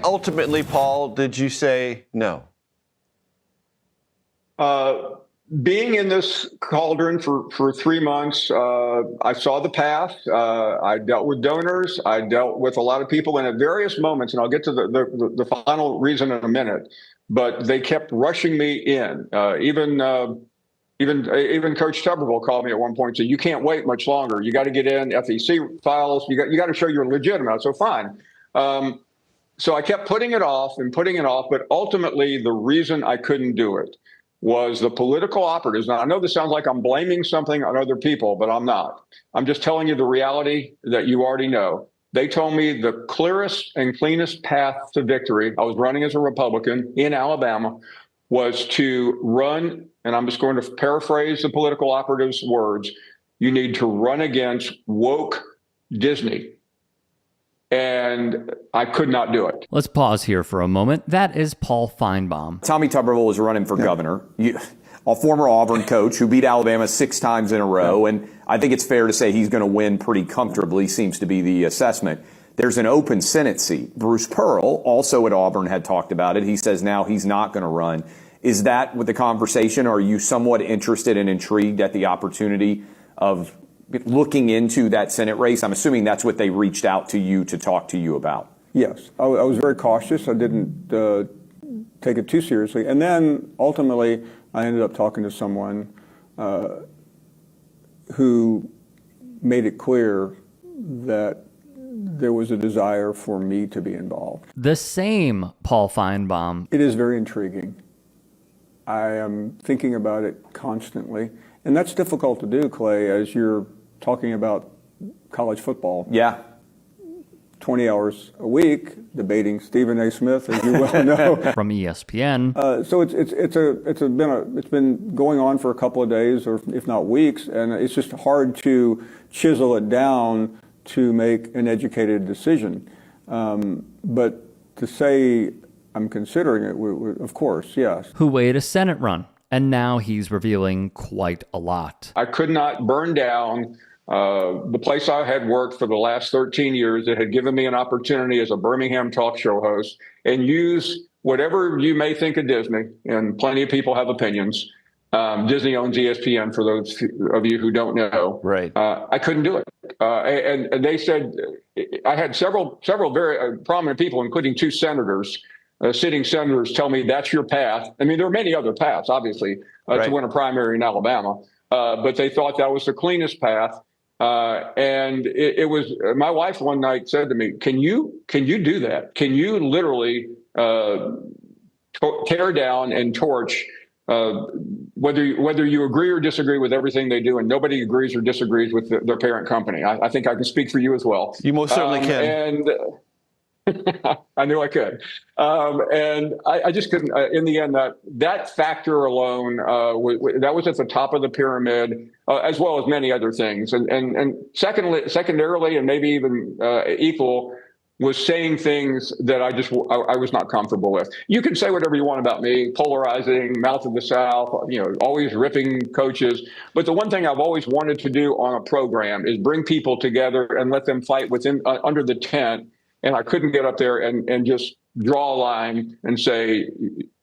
ultimately, Paul, did you say no? Being in this cauldron for 3 months, I saw the path. I dealt with donors. I dealt with a lot of people, and at various moments, and I'll get to the final reason in a minute, but they kept rushing me in. Even Coach Tuberville called me at one point and said, "You can't wait much longer. You got to get in FEC files. You got to show you're legitimate." So fine. So I kept putting it off, but ultimately the reason I couldn't do it was the political operatives. Now, I know this sounds like I'm blaming something on other people, but I'm not. I'm just telling you the reality that you already know. They told me the clearest and cleanest path to victory, I was running as a Republican in Alabama, was to run, and I'm just going to paraphrase the political operatives' words, you need to run against woke Disney. And I could not do it. Let's pause here for a moment. That is Paul Finebaum. Tommy Tuberville is running for governor, a former Auburn coach who beat Alabama 6 times in a row. And I think it's fair to say he's going to win pretty comfortably, seems to be the assessment. There's an open Senate seat. Bruce Pearl, also at Auburn, had talked about it. He says now he's not going to run. Is that with the conversation? Or are you somewhat interested and intrigued at the opportunity of looking into that Senate race? I'm assuming that's what they reached out to you to talk to you about. Yes, I was very cautious. I didn't take it too seriously. And then ultimately, I ended up talking to someone who made it clear that there was a desire for me to be involved. The same Paul Finebaum. It is very intriguing. I am thinking about it constantly. And that's difficult to do, Clay, as you're talking about college football. Yeah. 20 hours a week debating Stephen A. Smith, as you well know. From ESPN. So it's been going on for a couple of days, or if not weeks, and it's just hard to chisel it down to make an educated decision. But to say I'm considering it, of course, yes. Who weighed a Senate run, and now he's revealing quite a lot. I could not burn down the place I had worked for the last 13 years that had given me an opportunity as a Birmingham talk show host, and use whatever you may think of Disney, and plenty of people have opinions. Disney owns ESPN, for those of you who don't know. Right. I couldn't do it. And they said, I had several very prominent people, including 2 senators, sitting senators, tell me that's your path. I mean, there are many other paths, obviously, to win a primary in Alabama, but they thought that was the cleanest path. And it was, my wife one night said to me, can you do that? Can you literally tear down and torch whether you agree or disagree with everything they do, and nobody agrees or disagrees with their parent company? I think I can speak for you as well. You most certainly can. And I knew I could. And I just couldn't. In the end, that factor alone, that was at the top of the pyramid, as well as many other things. And secondarily, and maybe even equal, was saying things that I was not comfortable with. You can say whatever you want about me, polarizing, mouth of the South, always ripping coaches. But the one thing I've always wanted to do on a program is bring people together and let them fight within under the tent. And I couldn't get up there and just draw a line and say,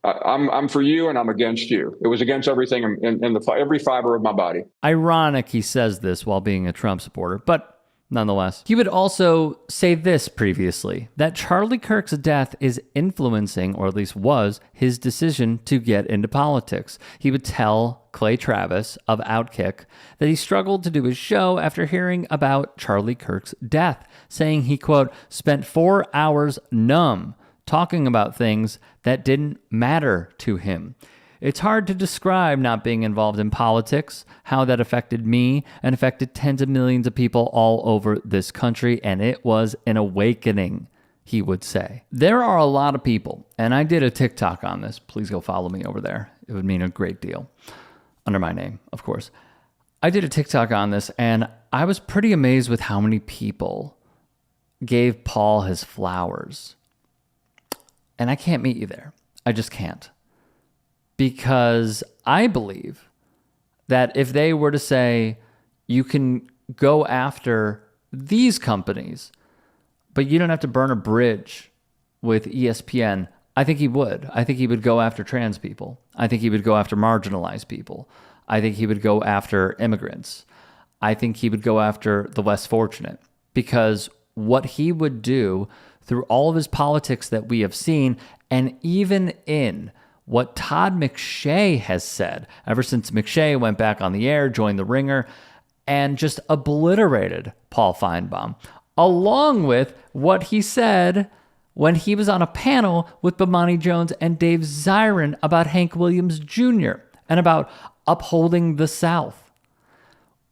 I'm for you and I'm against you. It was against everything in every fiber of my body. Ironic he says this while being a Trump supporter, but nonetheless. He would also say this previously, that Charlie Kirk's death is influencing, or at least was, his decision to get into politics. He would tell Clay Travis of Outkick that he struggled to do his show after hearing about Charlie Kirk's death, saying he, quote, spent 4 hours numb talking about things that didn't matter to him. It's hard to describe not being involved in politics, how that affected me and affected tens of millions of people all over this country, and it was an awakening, he would say. There are a lot of people, and I did a TikTok on this. Please go follow me over there. It would mean a great deal. Under my name, of course. I did a TikTok on this, and I was pretty amazed with how many people gave Paul his flowers. And I can't meet you there. I just can't. Because I believe that if they were to say, you can go after these companies, but you don't have to burn a bridge with ESPN, I think he would. I think he would go after trans people. I think he would go after marginalized people. I think he would go after immigrants. I think he would go after the less fortunate, because what he would do through all of his politics that we have seen, and even in what Todd McShay has said ever since McShay went back on the air, joined the Ringer, and just obliterated Paul Finebaum, along with what he said when he was on a panel with Bomani Jones and Dave Zirin about Hank Williams Jr. and about upholding the South,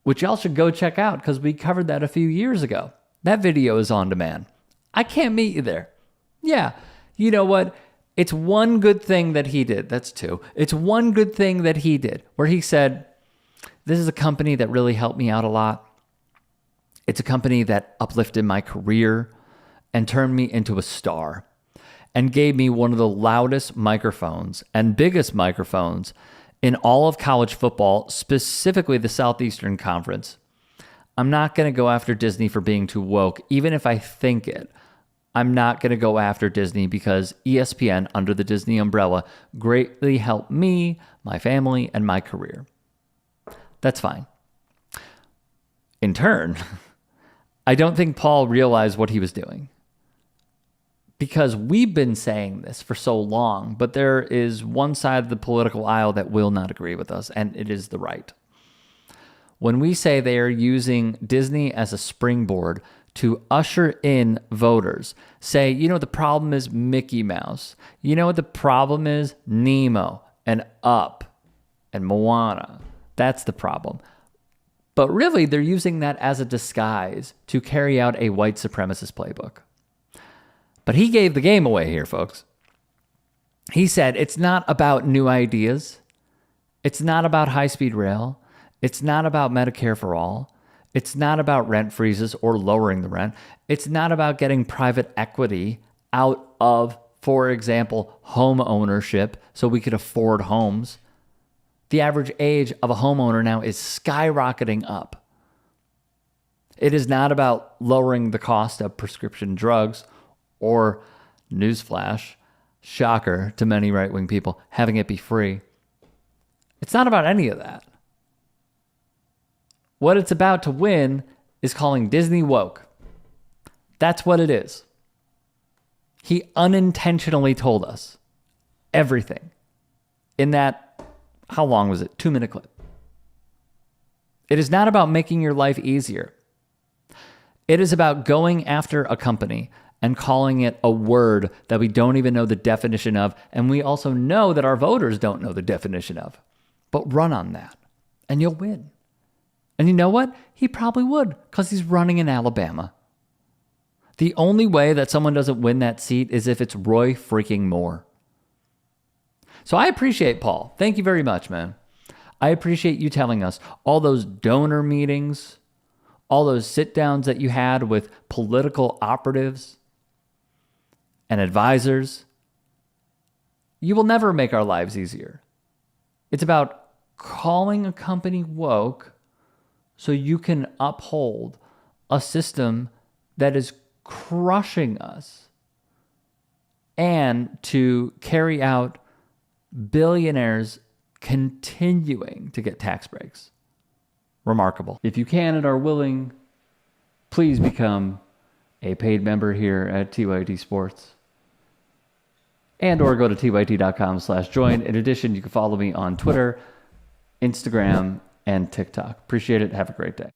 which y'all should go check out because we covered that a few years ago. That video is on demand. I can't meet you there. Yeah, you know what? It's one good thing that he did. That's two. It's one good thing that he did where he said, this is a company that really helped me out a lot. It's a company that uplifted my career and turned me into a star and gave me one of the loudest microphones and biggest microphones in all of college football, specifically the Southeastern Conference. I'm not going to go after Disney for being too woke, even if I think it. I'm not going to go after Disney because ESPN, under the Disney umbrella, greatly helped me, my family, and my career. That's fine. In turn, I don't think Paul realized what he was doing, because we've been saying this for so long, but there is one side of the political aisle that will not agree with us, and it is the right. When we say they are using Disney as a springboard to usher in voters, say, you know what the problem is? Mickey Mouse. You know what the problem is? Nemo and Up and Moana. That's the problem. But really, they're using that as a disguise to carry out a white supremacist playbook. But he gave the game away here, folks. He said it's not about new ideas. It's not about high-speed rail. It's not about Medicare for all. It's not about rent freezes or lowering the rent. It's not about getting private equity out of, for example, home ownership so we could afford homes. The average age of a homeowner now is skyrocketing up. It is not about lowering the cost of prescription drugs or, newsflash, shocker to many right-wing people, having it be free. It's not about any of that. What it's about to win is calling Disney woke. That's what it is. He unintentionally told us everything in that, how long was it? 2-minute clip. It is not about making your life easier. It is about going after a company and calling it a word that we don't even know the definition of, and we also know that our voters don't know the definition of. But run on that, and you'll win. And you know what? He probably would, because he's running in Alabama. The only way that someone doesn't win that seat is if it's Roy freaking Moore. So I appreciate Paul. Thank you very much, man. I appreciate you telling us all those donor meetings, all those sit-downs that you had with political operatives and advisors. You will never make our lives easier. It's about calling a company woke so you can uphold a system that is crushing us and to carry out billionaires continuing to get tax breaks. Remarkable. If you can and are willing, please become a paid member here at TYT Sports. And or go to tyt.com/join. In addition, you can follow me on Twitter, Instagram, and TikTok. Appreciate it. Have a great day.